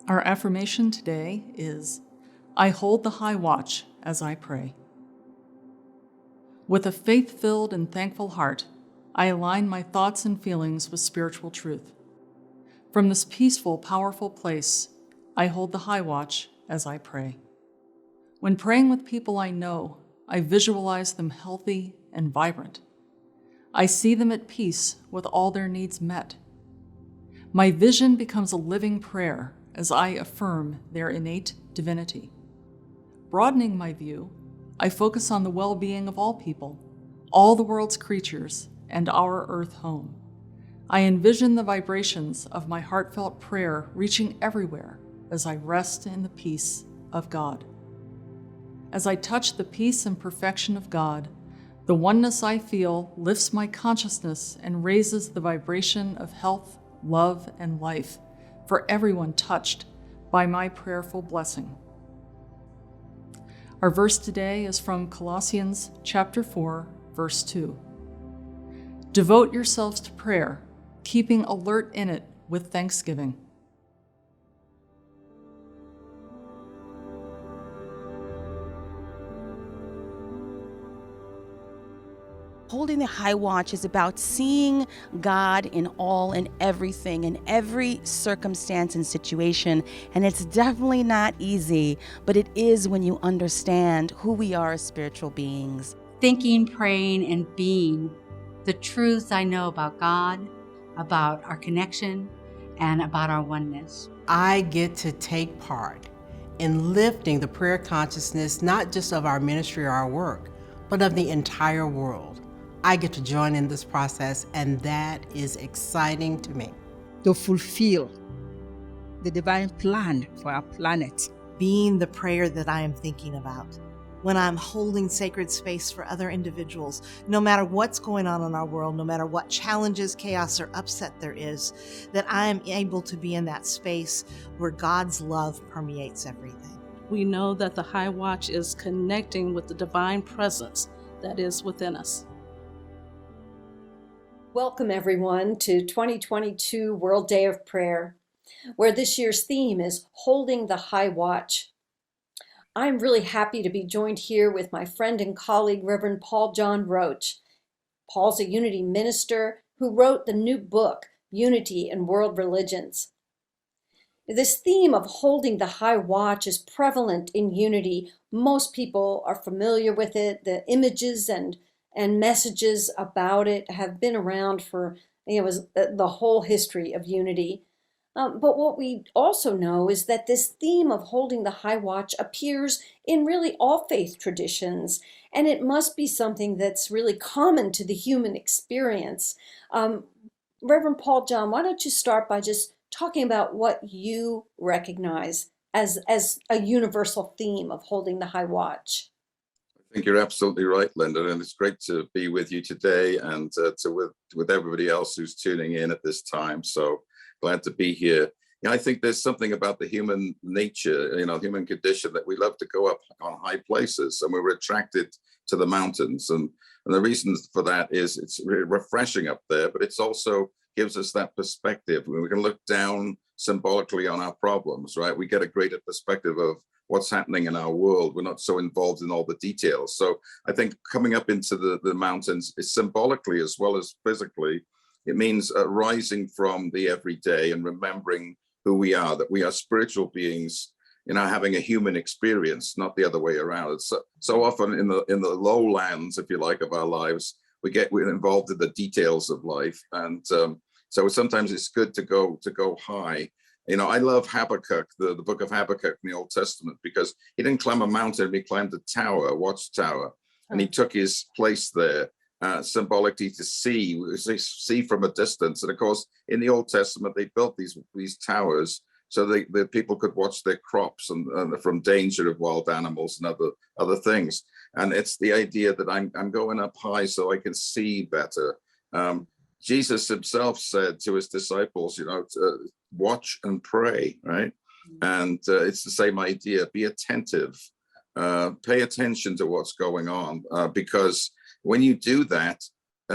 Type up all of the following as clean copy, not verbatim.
Our affirmation today is, I hold the high watch as I pray. With a faith-filled and thankful heart, I align my thoughts and feelings with spiritual truth. From this peaceful, powerful place, I hold the high watch as I pray. When praying with people I know, I visualize them healthy and vibrant. I see them at peace with all their needs met. My vision becomes a living prayer as I affirm their innate divinity. Broadening my view, I focus on the well-being of all people, all the world's creatures, and our earth home. I envision the vibrations of my heartfelt prayer reaching everywhere as I rest in the peace of God. As I touch the peace and perfection of God, the oneness I feel lifts my consciousness and raises the vibration of health, love, and life for everyone touched by my prayerful blessing. Our verse today is from Colossians chapter 4, verse 2. Devote yourselves to prayer, keeping alert in it with thanksgiving. Holding the high watch is about seeing God in all and everything, in every circumstance and situation. And it's definitely not easy, but it is when you understand who we are as spiritual beings. Thinking, praying, and being the truths I know about God, about our connection, and about our oneness. I get to take part in lifting the prayer consciousness, not just of our ministry or our work, but of the entire world. I get to join in this process, and that is exciting to me. To fulfill the divine plan for our planet. Being the prayer that I am thinking about. When I'm holding sacred space for other individuals, no matter what's going on in our world, no matter what challenges, chaos, or upset there is, that I am able to be in that space where God's love permeates everything. We know that the high watch is connecting with the divine presence that is within us. Welcome everyone to 2022 World Day of Prayer, where this year's theme is Holding the High Watch. I'm really happy to be joined here with my friend and colleague, Reverend Paul John Roach. Paul's a Unity minister who wrote the new book, Unity in World Religions. This theme of holding the high watch is prevalent in Unity. Most people are familiar with it. The images and messages about it have been around for the whole history of Unity. But what we also know is that this theme of holding the high watch appears in really all faith traditions, and it must be something that's really common to the human experience. Reverend Paul John, why don't you start by just talking about what you recognize as a universal theme of holding the high watch? I think you're absolutely right, Linda, and it's great to be with you today and with everybody else who's tuning in at this time. So glad to be here. I think there's something about the human nature, human condition, that we love to go up on high places, and we're attracted to the mountains. And the reason for that is it's really refreshing up there, but it's also gives us that perspective. We can look down symbolically on our problems, right? We get a greater perspective of what's happening in our world. We're not so involved in all the details. So I think coming up into the mountains is symbolically as well as physically. It means rising from the everyday and remembering who we are, that we are spiritual beings, having a human experience, not the other way around. It's so often in the lowlands, if you like, of our lives, we're involved in the details of life. And so sometimes it's good to go high. I love Habakkuk, the book of Habakkuk in the Old Testament, because he didn't climb a mountain, he climbed a tower, a watchtower, and he took his place there, symbolically to see from a distance. And of course, in the Old Testament, they built these towers so the people could watch their crops and from danger of wild animals and other things. And it's the idea that I'm going up high so I can see better. Jesus himself said to his disciples, to watch and pray, right? And it's the same idea. Be attentive, pay attention to what's going on, because when you do that,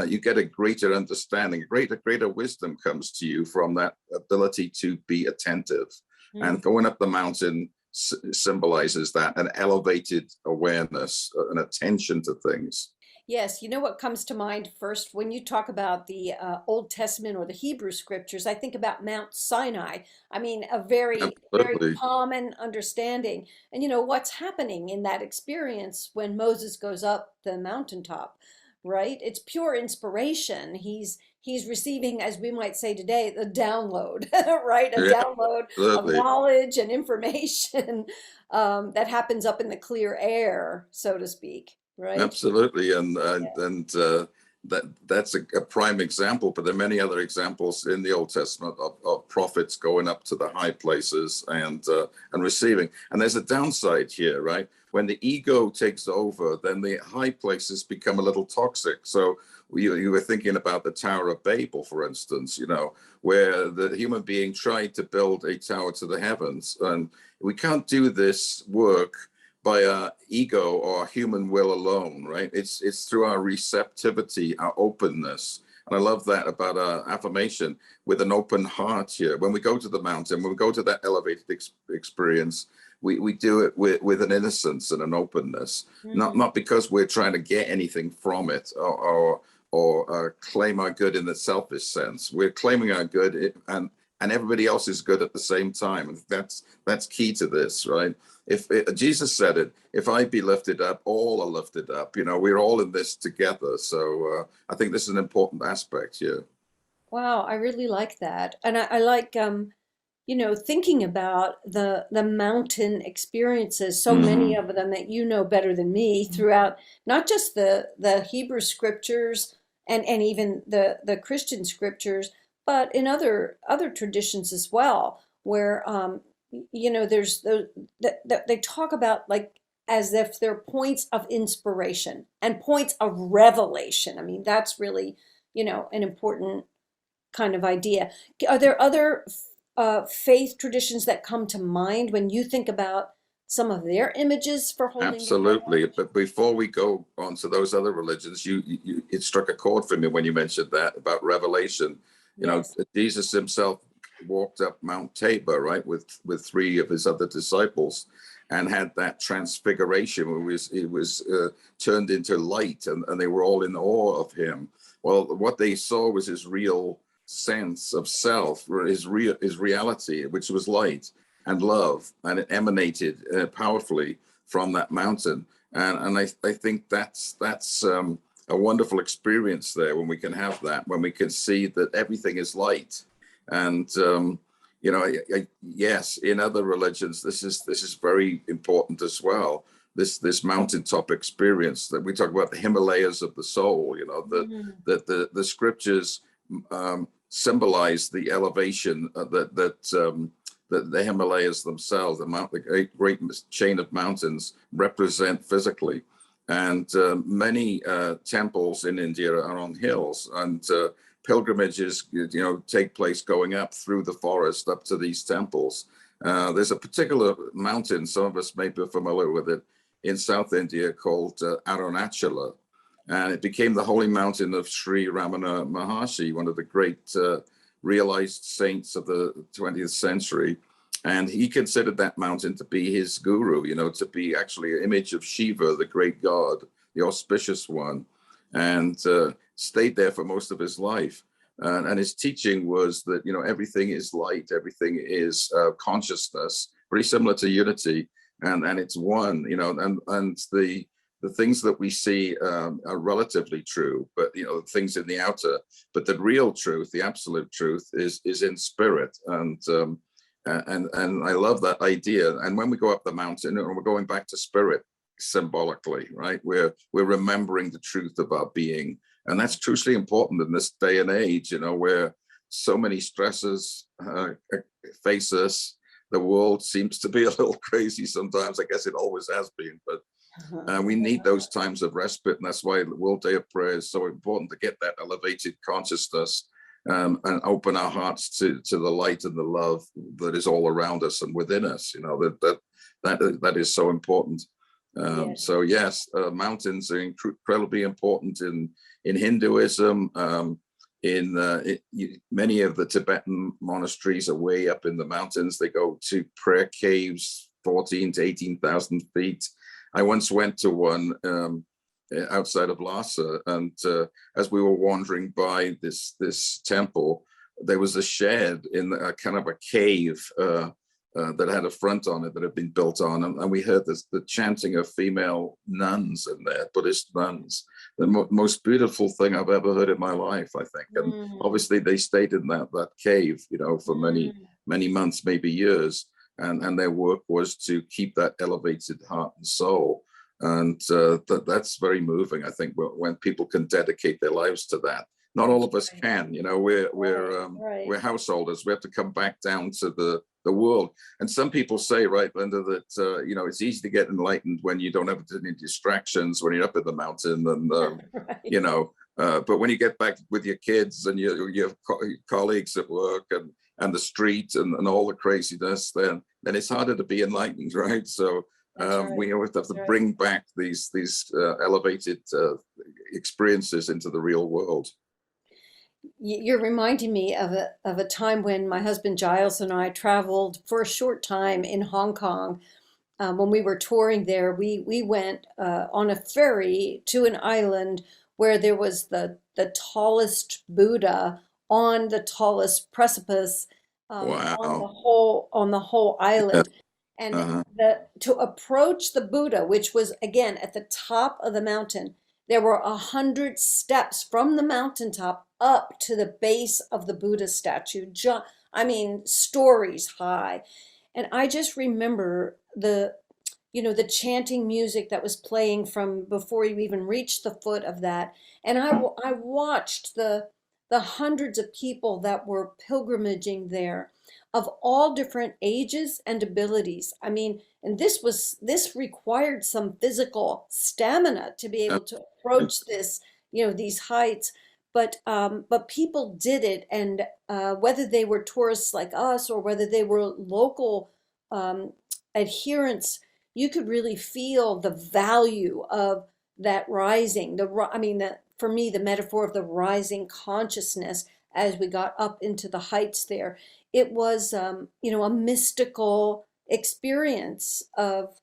you get a greater understanding, greater wisdom comes to you from that ability to be attentive. And going up the mountain symbolizes that, an elevated awareness, an attention to things. Yes, you know what comes to mind first when you talk about the Old Testament or the Hebrew scriptures? I think about Mount Sinai. I mean, a very, very Absolutely. common understanding. And you know what's happening in that experience when Moses goes up the mountaintop, right? It's pure inspiration. He's receiving, as we might say today, the download, right? A Yeah, download of absolutely. knowledge and information that happens up in the clear air, so to speak, right? Absolutely, and Yeah. that's a prime example. But there are many other examples in the Old Testament of prophets going up to the high places and receiving. And there's a downside here, right? When the ego takes over, then the high places become a little toxic. So you were thinking about the Tower of Babel, for instance, where the human being tried to build a tower to the heavens, and we can't do this work by our ego or our human will alone, right? It's through our receptivity, our openness. And I love that about our affirmation, with an open heart here. When we go to the mountain, when we go to that elevated experience, we do it with an innocence and an openness, not because we're trying to get anything from it or claim our good in the selfish sense. We're claiming our good, and everybody else is good at the same time. And that's key to this, right? If Jesus said it, if I be lifted up, all are lifted up. We're all in this together. So I think this is an important aspect here. Wow, I really like that. And I like thinking about the mountain experiences, so many of them that you know better than me throughout not just the Hebrew scriptures and even the Christian scriptures, but in other traditions as well, where there's they talk about like as if they're points of inspiration and points of revelation. I mean, that's really, an important kind of idea. Are there other faith traditions that come to mind when you think about some of their images for holding the high Absolutely. watch? But before we go on to those other religions, it struck a chord for me when you mentioned that about Revelation. Yes. Jesus himself walked up Mount Tabor, right, with three of his other disciples, and had that transfiguration where he was turned into light, and they were all in awe of him. Well, what they saw was his real sense of self, his reality, which was light and love, and it emanated powerfully from that mountain. And I think that's a wonderful experience there, when we can have that, when we can see that everything is light. And yes, in other religions, this is very important as well. This mountaintop experience that we talk about, the Himalayas of the soul. The scriptures symbolize the elevation that the Himalayas themselves, the great chain of mountains, represent physically. And many temples in India are on hills, and pilgrimages, take place going up through the forest up to these temples. There's a particular mountain, some of us may be familiar with it, in South India called Arunachala. And it became the holy mountain of Sri Ramana Maharshi, one of the great realized saints of the 20th century. And he considered that mountain to be his guru, to be actually an image of Shiva, the great god, the auspicious one, and stayed there for most of his life. And his teaching was that, everything is light, everything is consciousness, very similar to unity, and it's one, and the things that we see are relatively true, but things in the outer, but the real truth, the absolute truth, is in spirit. And I love that idea. And when we go up the mountain, and we're going back to spirit symbolically, right? We're remembering the truth of our being, and that's crucially important in this day and age, where so many stresses face us. The world seems to be a little crazy sometimes. I guess it always has been, but we need those times of respite, and that's why the World Day of Prayer is so important, to get that elevated consciousness and open our hearts to the light and the love that is all around us and within us. That is so important. Yes. So yes, mountains are incredibly important in Hinduism, many of the Tibetan monasteries are way up in the mountains. They go to prayer caves, 14 to 18,000 feet. I once went to one outside of Lhasa, and as we were wandering by this temple, there was a shed in a kind of a cave that had a front on it that had been built on, and we heard the chanting of female nuns in there, Buddhist nuns. The most beautiful thing I've ever heard in my life, I think. And obviously they stayed in that cave, for many months, maybe years, and their work was to keep that elevated heart and soul. And that's very moving, I think, when people can dedicate their lives to that. Not all of us can, we're householders. We have to come back down to the world. And some people say, right, Linda, that it's easy to get enlightened when you don't have any distractions, when you're up in the mountain, and right. But when you get back with your kids and your colleagues at work and the street and all the craziness, then it's harder to be enlightened, right? So right. We have to bring back these elevated experiences into the real world. You're reminding me of a time when my husband Giles and I traveled for a short time in Hong Kong. When we were touring there, we went on a ferry to an island where there was the tallest Buddha on the tallest precipice wow. on the whole island. And to approach the Buddha, which was again at the top of the mountain, there were 100 steps from the mountaintop up to the base of the Buddha statue. Stories high. And I just remember the chanting music that was playing from before you even reached the foot of that. And I watched the hundreds of people that were pilgrimaging there, of all different ages and abilities. And this required some physical stamina to be able to approach these heights. But people did it, and whether they were tourists like us or whether they were local adherents, you could really feel the value of that rising. For me, the metaphor of the rising consciousness as we got up into the heights there. It was, a mystical experience of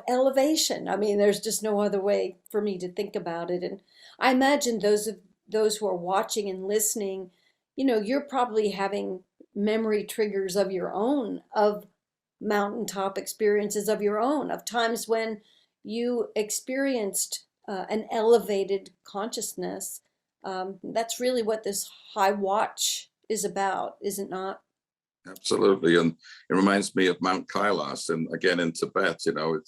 elevation. There's just no other way for me to think about it. And I imagine those who are watching and listening, you're probably having memory triggers of your own, of mountaintop experiences of your own, of times when you experienced an elevated consciousness. That's really what this high watch is about, is it not? Absolutely. And it reminds me of Mount Kailas, and again in Tibet,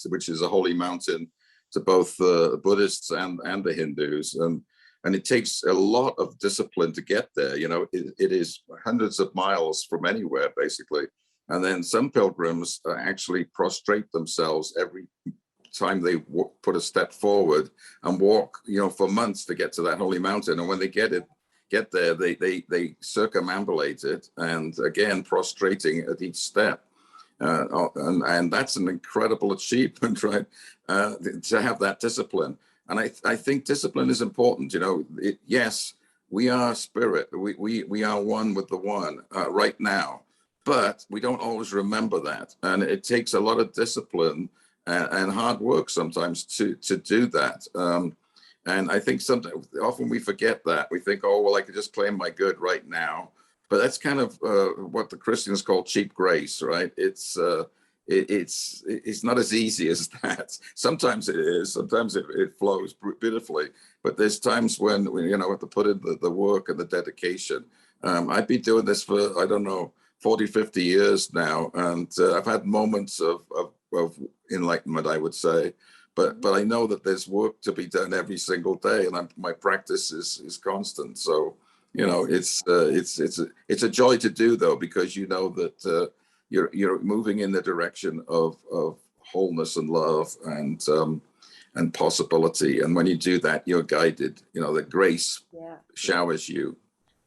which is a holy mountain to both the Buddhists and the Hindus. And it takes a lot of discipline to get there. It is hundreds of miles from anywhere, basically. And then some pilgrims actually prostrate themselves every time they put a step forward and walk, for months to get to that holy mountain. And when they get there, they circumambulate it, and again prostrating at each step. And that's an incredible achievement, right? To have that discipline. And I think discipline is important. Yes, we are spirit. We are one with the one right now, but we don't always remember that, and it takes a lot of discipline and hard work sometimes to do that. And I think often we forget that. We think, oh, well, I could just claim my good right now. But that's kind of what the Christians call cheap grace, right? It's not as easy as that. Sometimes it is. Sometimes it flows beautifully. But there's times when we have to put in the work and the dedication. I've been doing this for, I don't know, 40, 50 years now. And I've had moments of enlightenment, I would say. But I know that there's work to be done every single day, and my practice is constant. So it's a joy to do, though, because you know that you're moving in the direction of wholeness and love and possibility. And when you do that, you're guided. The grace showers you.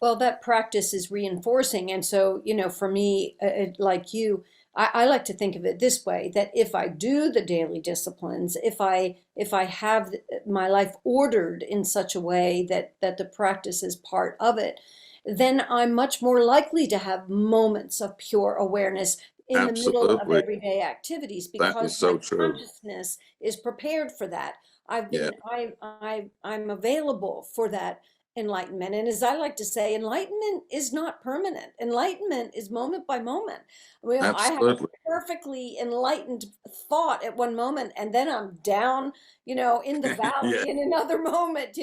Well, that practice is reinforcing, and so for me, like you, I like to think of it this way, that if I do the daily disciplines, if I have my life ordered in such a way that the practice is part of it, then I'm much more likely to have moments of pure awareness in the middle of Absolutely. everyday activities, That because is my so true. consciousness is prepared for that. Yeah, I'm available for that enlightenment. And as I like to say, enlightenment is not permanent. Enlightenment is moment by moment. Well, I have a absolutely. perfectly enlightened thought at one moment, and then I'm down, in the Yeah, valley in another moment,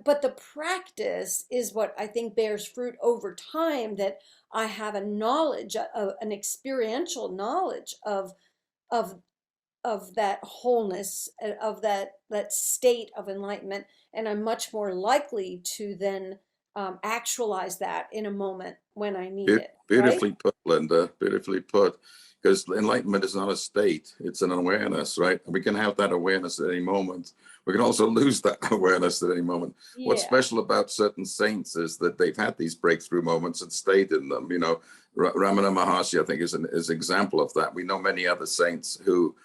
but the practice is what I think bears fruit over time, that I have a knowledge, an experiential knowledge of that wholeness, of that state of enlightenment, and I'm much more likely to then actualize that in a moment when I need it, right? beautifully put, Linda. Beautifully put. Because enlightenment is not a state; it's an awareness, right? We can have that awareness at any moment. We can also lose that awareness at any moment. What's Yeah. special about certain saints is that they've had these breakthrough moments and stayed in them. Ramana Maharshi, I think, is an example of that. We know many other saints who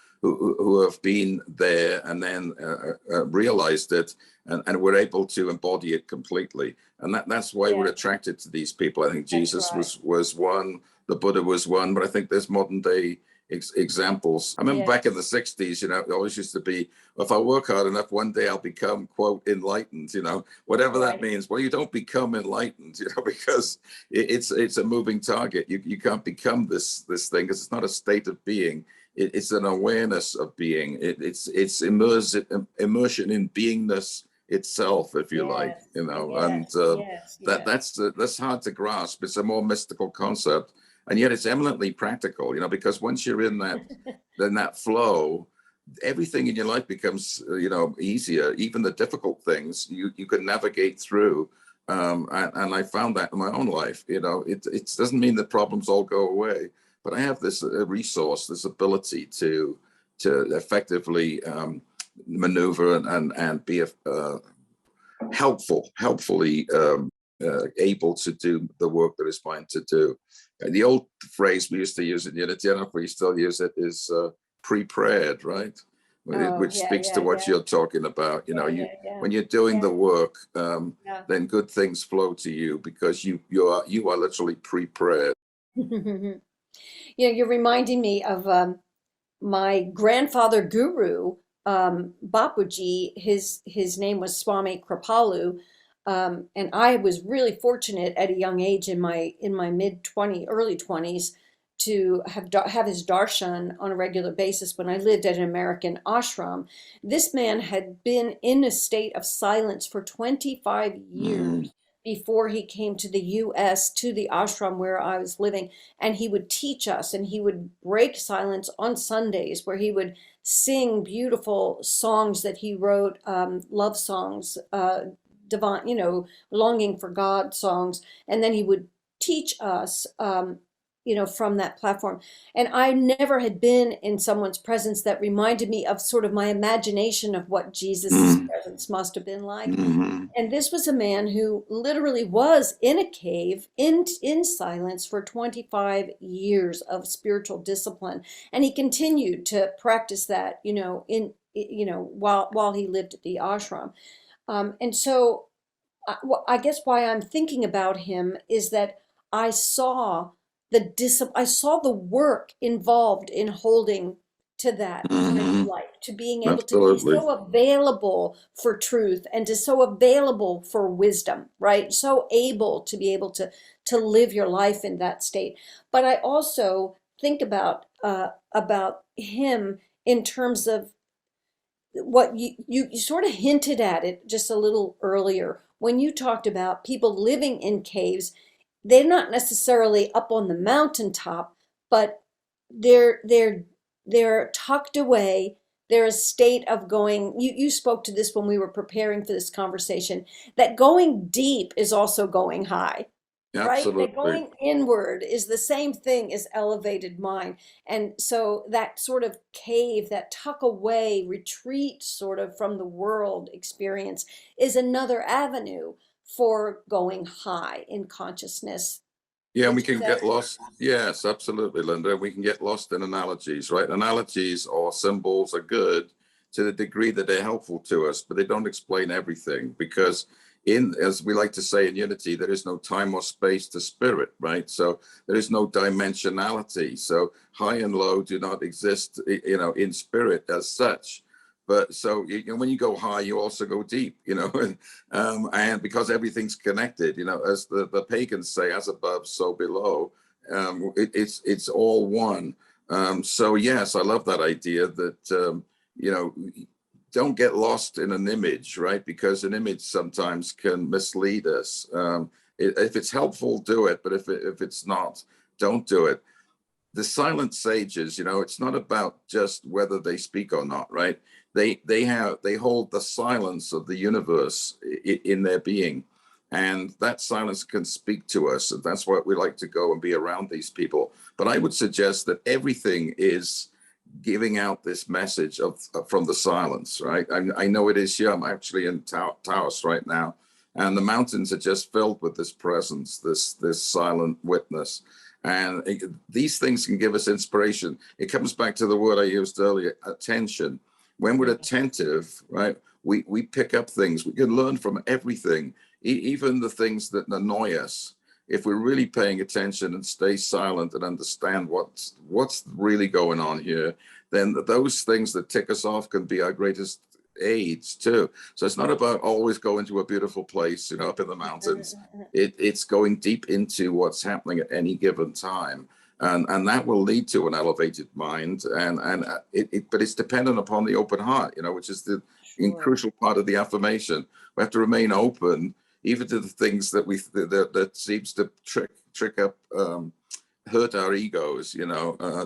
have been there and then realized it and were able to embody it completely. And that's why we're Yeah, attracted to these people. I think that's Jesus right. was one, the Buddha was one, but I think there's modern day examples. I remember back in the Yes. 60s, it always used to be, if I work hard enough, one day I'll become, quote, enlightened, whatever that Right. means. Well, you don't become enlightened, because it's a moving target. You can't become this thing, because it's not a state of being. It's an awareness of being. It's immersion in beingness itself, if you like, Yes. and Yes. Yes. Yes. that's hard to grasp. It's a more mystical concept, and yet it's eminently practical, because once you're in that flow, everything in your life becomes easier. Even the difficult things you can navigate through. And I found that in my own life. It doesn't mean that problems all go away, but I have this resource, this ability to effectively maneuver and be helpfully able to do the work that is mine to do. And the old phrase we used to use in Unity, I don't know if we still use it, is pre-prayed, right? Oh, Which yeah, speaks to yeah, what yeah. you're talking about. Yeah, yeah, yeah. When you're doing Yeah, the work, yeah. then good things flow to you because you are literally pre-prayed. You're reminding me of my grandfather guru, Bapuji. His name was Swami Kripalu, and I was really fortunate at a young age in my early 20s to have his darshan on a regular basis when I lived at an American ashram. This man had been in a state of silence for 25 Mm, years before he came to the US, to the ashram where I was living, and he would teach us, and he would break silence on Sundays, where he would sing beautiful songs that he wrote, love songs, divine, longing for God songs, and then he would teach us, from that platform. And I never had been in someone's presence that reminded me of sort of my imagination of what Jesus's mm, presence must have been like. mhm, And this was a man who literally was in a cave in silence for 25 years of spiritual discipline. And he continued to practice that, while he lived at the ashram. And so I guess why I'm thinking about him is that I saw I saw the work involved in holding to that kind of mhm. life, to being able to be Absolutely. so available for truth and to so available for wisdom, right? So able to be able to live your life in that state. But I also think about him in terms of what you sort of hinted at it just a little earlier when you talked about people living in caves. They're not necessarily up on the mountaintop, but they're tucked away. They're a state of going. You spoke to this when we were preparing for this conversation, that going deep is also going high, right? That Absolutely. going inward is the same thing as elevated mind. And so that sort of cave, that tuck away, retreat sort of from the world experience is another avenue for going high in consciousness. Yeah, and Would we you can say? get lost. Yes, absolutely, Linda. We can get lost in analogies, right? Analogies or symbols are good to the degree that they're helpful to us, but they don't explain everything because as we like to say in Unity, there is no time or space to spirit, right? So there is no dimensionality. So high and low do not exist, in spirit as such. But so when you go high, you also go deep, and because everything's connected, as the pagans say, as above, so below, it's all one. So yes, I love that idea that, don't get lost in an image, right? Because an image sometimes can mislead us. If it's helpful, do it. But if it's not, don't do it. The silent sages, it's not about just whether they speak or not, right? They hold the silence of the universe in their being, and that silence can speak to us, and that's why we like to go and be around these people. But I would suggest that everything is giving out this message from the silence, right? I know it is here. I'm actually in Taos right now, and the mountains are just filled with this presence, this silent witness. And these things can give us inspiration. It comes back to the word I used earlier, attention. When we're attentive, right, we pick up things. We can learn from everything, even the things that annoy us. If we're really paying attention and stay silent and understand what's really going on here, then those things that tick us off can be our greatest aids too. So it's not about always going to a beautiful place, up in the mountains. It's going deep into what's happening at any given time, and that will lead to an elevated mind. But it's dependent upon the open heart, which is the crucial part of the affirmation. We have to remain open, even to the things that seems to trick up, hurt our egos,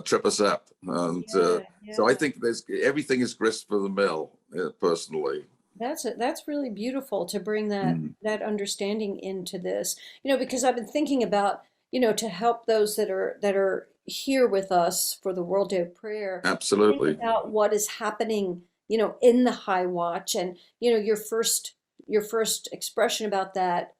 trip us up. And so I think everything is grist for the mill, personally. That's really beautiful to bring Mm, that understanding into this. Because I've been thinking about, to help those that are here with us for the World Day of Prayer, think absolutely. about what is happening, in the high watch. And, your first expression about that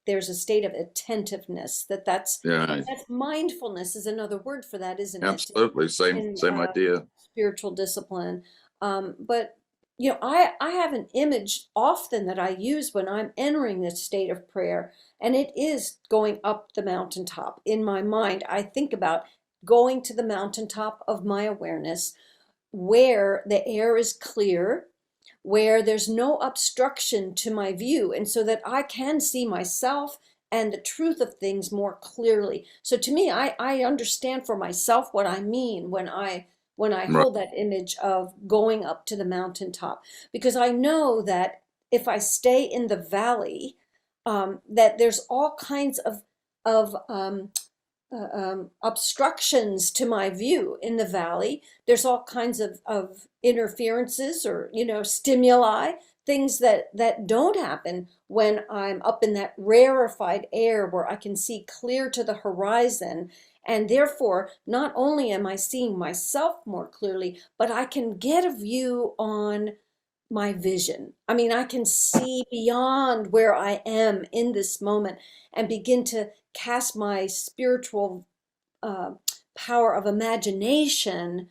there's a state of attentiveness, that's Yeah, that's mindfulness is another word for that, isn't it? absolutely. Same, In same idea. spiritual discipline. But I have an image often that I use when I'm entering this state of prayer, and it is going up the mountaintop. In my mind, I think about going to the mountaintop of my awareness where the air is clear, where there's no obstruction to my view, and so that I can see myself and the truth of things more clearly. So to me, I understand for myself what I mean when I Right. hold that image of going up to the mountaintop, because I know that if I stay in the valley, that there's all kinds of obstructions to my view in the valley. There's all kinds of interferences or stimuli, things that don't happen when I'm up in that rarefied air where I can see clear to the horizon. And therefore, not only am I seeing myself more clearly, but I can get a view on my vision. I mean, I can see beyond where I am in this moment and begin to cast my spiritual uh, power of imagination,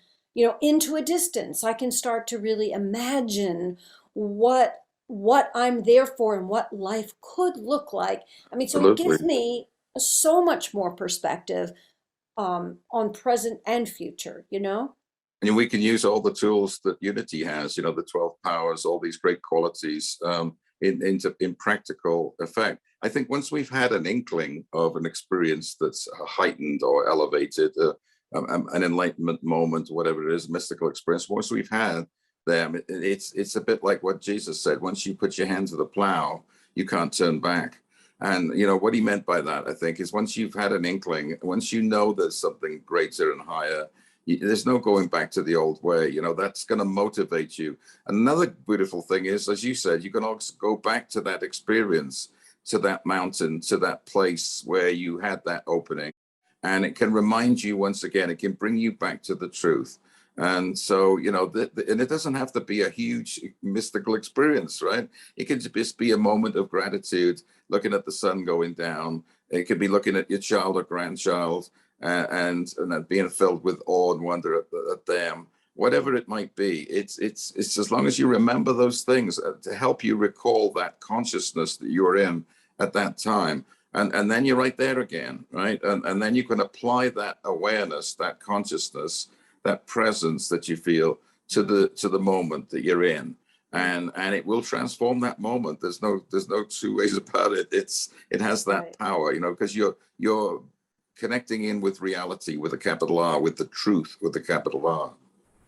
into a distance. I can start to really imagine what I'm there for and what life could look like. I mean, so it gives Absolutely. me so much more perspective on present and future. And we can use all the tools that Unity has, the 12 powers, all these great qualities, in practical effect. I think once we've had an inkling of an experience that's heightened or elevated, an enlightenment moment, whatever it is, mystical experience, once we've had them, it's a bit like what Jesus said: once you put your hand to the plow, you can't turn back. And what he meant by that, I think, is once you've had an inkling, once you know there's something greater and higher, there's no going back to the old way. That's going to motivate you. Another beautiful thing is, as you said, you can also go back to that experience, to that mountain, to that place where you had that opening, and it can remind you once again. It can bring you back to the truth. And so, and it doesn't have to be a huge mystical experience, right? It can just be a moment of gratitude, looking at the sun going down, It could be looking at your child or grandchild and then being filled with awe and wonder at them. Whatever it might be, it's as long as you remember those things to help you recall that consciousness that you were in at that time, and then you're right there again, right? And then you can apply that awareness, that consciousness, that presence that you feel to the moment that you're in, and it will transform that moment. There's no two ways about it. It has that Right. power, because you're connecting in with reality with a capital R, with the truth with a capital R.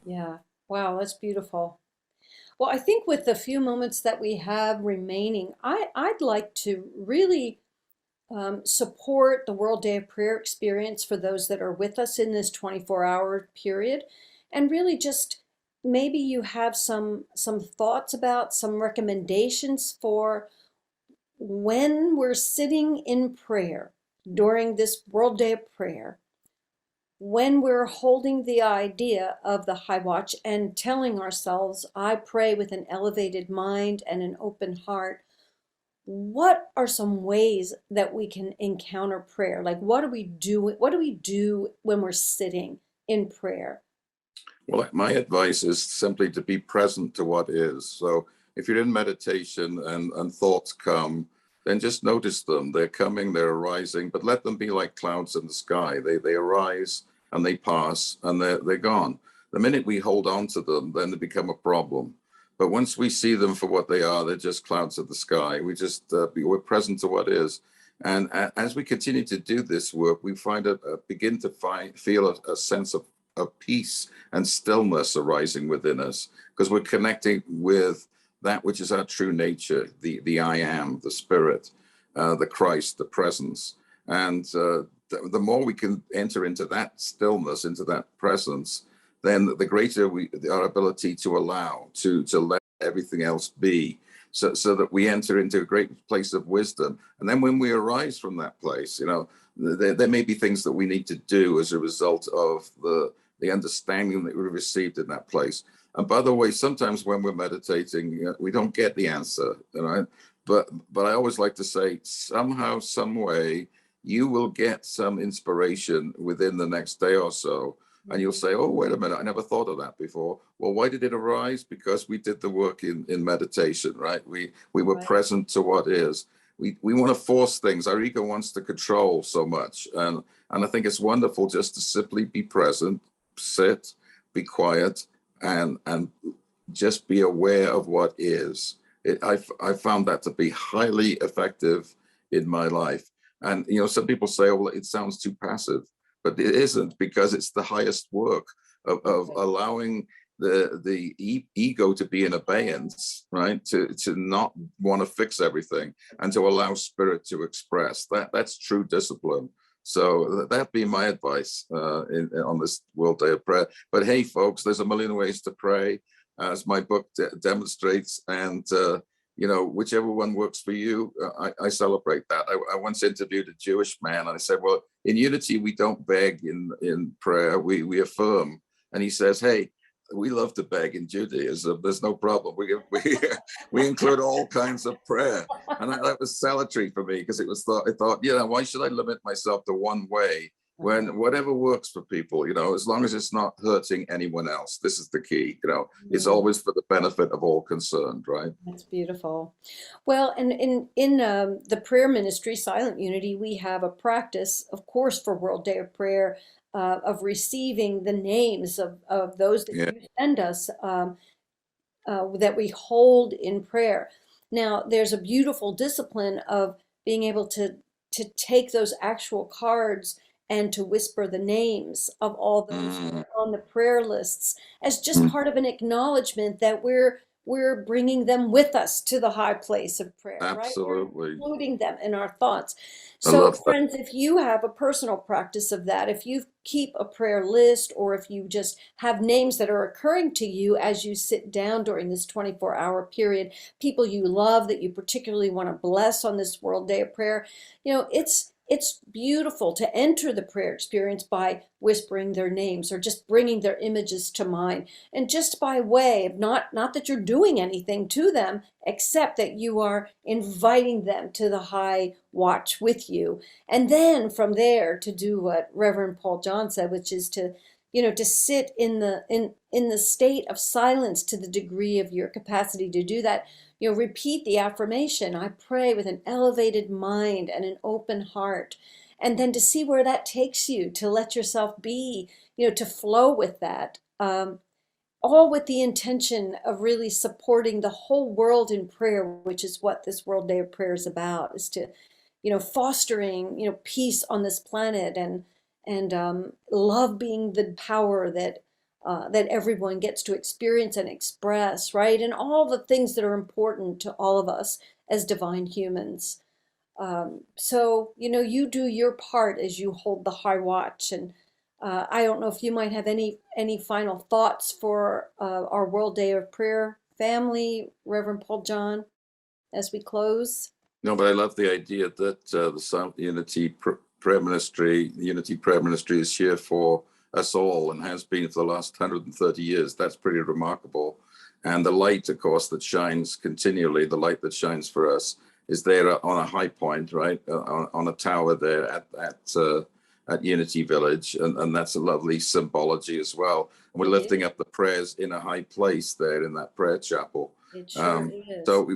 Yeah. Wow, that's beautiful. Well, I think with the few moments that we have remaining, I'd like to really support the World Day of Prayer experience for those that are with us in this 24-hour period, and really just maybe you have some thoughts about some recommendations for when we're sitting in prayer during this World Day of Prayer, when we're holding the idea of the high watch and telling ourselves, I pray with an elevated mind and an open heart. What are some ways that we can encounter prayer? Like, what do we do? What do we do when we're sitting in prayer? Well, my advice is simply to be present to what is. So if you're in meditation and thoughts come, then just notice them. They're coming, they're arising, but let them be like clouds in the sky. They arise and they pass and they're gone. The minute we hold on to them, then they become a problem. But once we see them for what they are, they're just clouds of the sky. We're present to what is. And as we continue to do this work, we begin to feel a sense of peace and stillness arising within us, because we're connecting with that which is our true nature, the I am, the spirit, the Christ, the presence. And the more we can enter into that stillness, into that presence, then the greater our ability to allow, to let everything else be, so that we enter into a great place of wisdom. And then when we arise from that place, there may be things that we need to do as a result of the understanding that we received in that place. And by the way, sometimes when we're meditating, we don't get the answer, but I always like to say, somehow, some way, you will get some inspiration within the next day or so. And you'll say, oh, wait a minute, I never thought of that before. Well, why did it arise? Because we did the work in meditation, right? We were Right. present to what is. We want to force things. Our ego wants to control so much. And I think it's wonderful just to simply be present, sit, be quiet, and just be aware of what is. I found that to be highly effective in my life. And, some people say, oh, well, it sounds too passive. But it isn't, because it's the highest work of allowing the ego to be in abeyance, right? To not want to fix everything, and to allow spirit to express. That's true discipline. So that'd be my advice on this World Day of Prayer. But hey, folks, there's a million ways to pray, as my book demonstrates, and whichever one works for you, I celebrate that. I once interviewed a Jewish man, and I said, well, in unity, we don't beg in prayer, we affirm. And he says, hey, we love to beg in Judaism. There's no problem. We include all kinds of prayer. And that was salutary for me, because I thought, why should I limit myself to one way when whatever works for people, as long as it's not hurting anyone else? This is the key. It's always for the benefit of all concerned, right? That's beautiful. Well, and in the prayer ministry, Silent Unity, we have a practice, of course, for World Day of Prayer, of receiving the names of those that you send us, that we hold in prayer. Now, there's a beautiful discipline of being able to take those actual cards and to whisper the names of all those that are on the prayer lists, as just part of an acknowledgement that we're bringing them with us to the high place of prayer, right? Absolutely. We're including them in our thoughts. I So, love that. friends, if you have a personal practice of that, if you keep a prayer list, or if you just have names that are occurring to you as you sit down during this 24-hour period, people you love that you particularly want to bless on this World Day of Prayer, it's it's beautiful to enter the prayer experience by whispering their names or just bringing their images to mind. And just by way of not that you're doing anything to them, except that you are inviting them to the high watch with you. And then from there to do what Reverend Paul John said, which is to to sit in the state of silence to the degree of your capacity to do that. Repeat the affirmation, I pray with an elevated mind and an open heart. And then to see where that takes you, to let yourself be, to flow with that. All with the intention of really supporting the whole world in prayer, which is what this World Day of Prayer is about, is to, fostering, peace on this planet and love being the power that everyone gets to experience and express, right? And all the things that are important to all of us as divine humans. So, you do your part as you hold the high watch. And I don't know if you might have any final thoughts for our World Day of Prayer family, Reverend Paul John, as we close. No, but I love the idea that the Silent Unity Prayer Ministry, the Unity Prayer Ministry, is here for us all and has been for the last 130 years. That's pretty remarkable. And the light, of course, that shines continually, the light that shines for us, is there on a high point, right, on a tower there at Unity Village, and that's a lovely symbology as well. And we're lifting up the prayers in a high place there in that prayer chapel. It sure is. So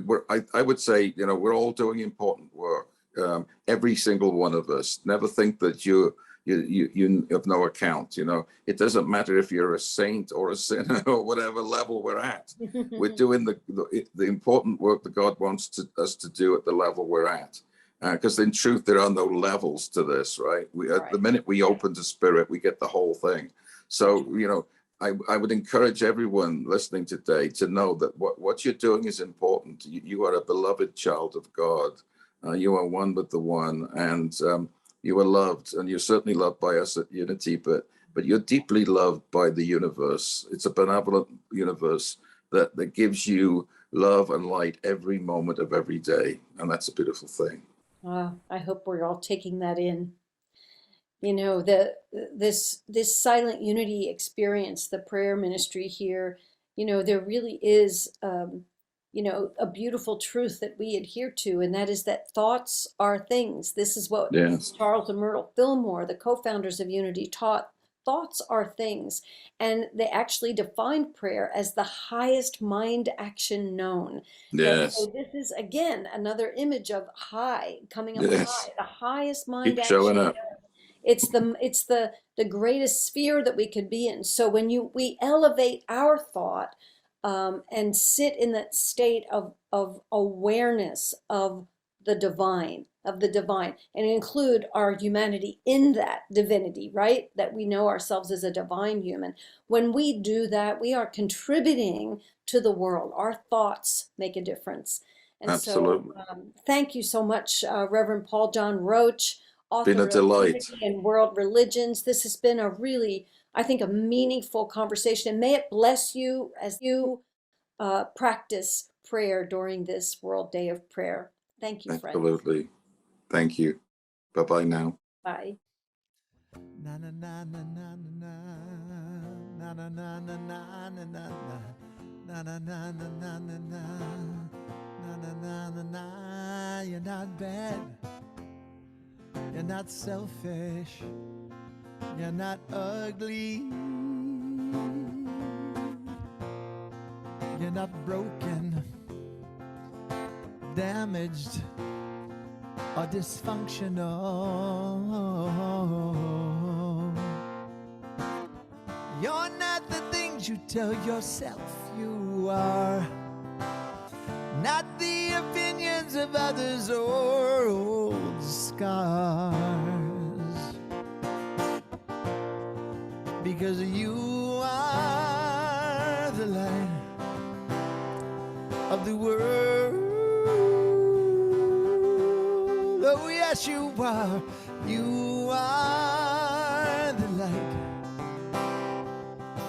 I would say, we're all doing important work. Every single one of us. Never think that you of no account. It doesn't matter if you're a saint or a sinner or whatever level we're at. We're doing the important work that God wants us to do at the level we're at. Because in truth, there are no levels to this, right? At the minute we open to spirit, we get the whole thing. So, I would encourage everyone listening today to know that what you're doing is important. You are a beloved child of God. You are one with the one, and you are loved, and you're certainly loved by us at Unity, but you're deeply loved by the universe. It's a benevolent universe that gives you love and light every moment of every day, and that's a beautiful thing. I hope we're all taking that in. This silent unity experience, the prayer ministry here, there really is, a beautiful truth that we adhere to, and that is that thoughts are things. This is what Charles and Myrtle Fillmore, the co-founders of Unity, taught. Thoughts are things, and they actually defined prayer as the highest mind action known. Yes. So this is again another image of high, coming up high, the highest mind Keep action. showing up. It's the greatest sphere that we could be in. So when we elevate our thought and sit in that state of awareness of the divine, and include our humanity in that divinity, right? That we know ourselves as a divine human. When we do that, we are contributing to the world. Our thoughts make a difference. And Absolutely. so thank you so much, Reverend Paul John Roach, author Been a delight. of Unity and World Religions. This has been a really, I think, a meaningful conversation. And may it bless you as you practice prayer during this World Day of Prayer. Thank you, friends. Absolutely. Thank you. Bye-bye now. Bye. Na na na na na na na na na na na na na na na na na na na na. You're not bad. You're not selfish. You're not ugly. You're not broken, damaged, or dysfunctional. You're not the things you tell yourself you are, not the opinions of others or old scars, because you are the light of the world. Oh yes, you are. You are the light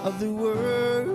of the world.